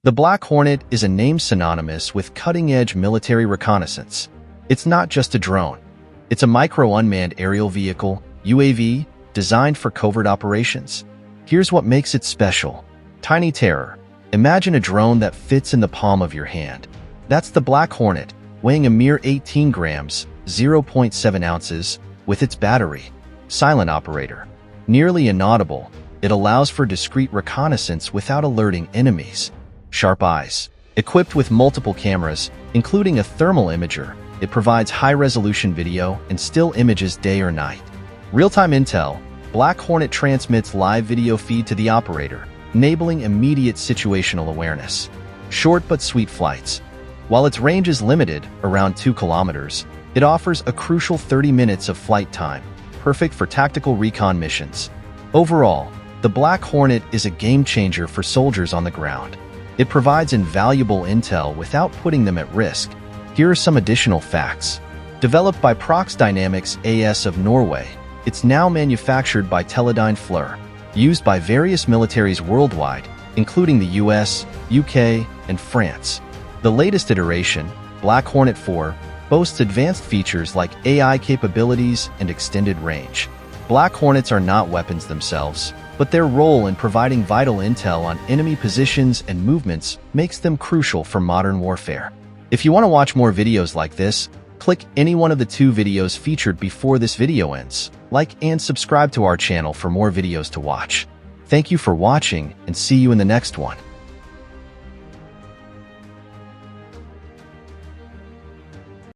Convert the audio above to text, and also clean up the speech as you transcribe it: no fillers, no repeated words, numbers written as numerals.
The Black Hornet is a name synonymous with cutting-edge military reconnaissance. It's not just a drone. It's a micro-unmanned aerial vehicle, UAV, designed for covert operations. Here's what makes it special. Tiny terror. Imagine a drone that fits in the palm of your hand. That's the Black Hornet, weighing a mere 18 grams, 0.7 ounces, with its battery. Silent operator. Nearly inaudible, it allows for discreet reconnaissance without alerting enemies. Sharp eyes. Equipped with multiple cameras, including a thermal imager, it provides high-resolution video and still images day or night. Real-time intel. Black Hornet transmits live video feed to the operator, enabling immediate situational awareness. Short but sweet flights. While its range is limited, around 2 kilometers, it offers a crucial 30 minutes of flight time, perfect for tactical recon missions. Overall, the Black Hornet is a game-changer for soldiers on the ground. It provides invaluable intel without putting them at risk. Here are some additional facts. Developed by Prox Dynamics AS of Norway, it's now manufactured by Teledyne FLIR, used by various militaries worldwide, including the US, UK, and France. The latest iteration, Black Hornet 4, boasts advanced features like AI capabilities and extended range. Black Hornets are not weapons themselves, but their role in providing vital intel on enemy positions and movements makes them crucial for modern warfare. If you want to watch more videos like this, click any one of the 2 videos featured before this video ends. Like and subscribe to our channel for more videos to watch. Thank you for watching, and see you in the next one.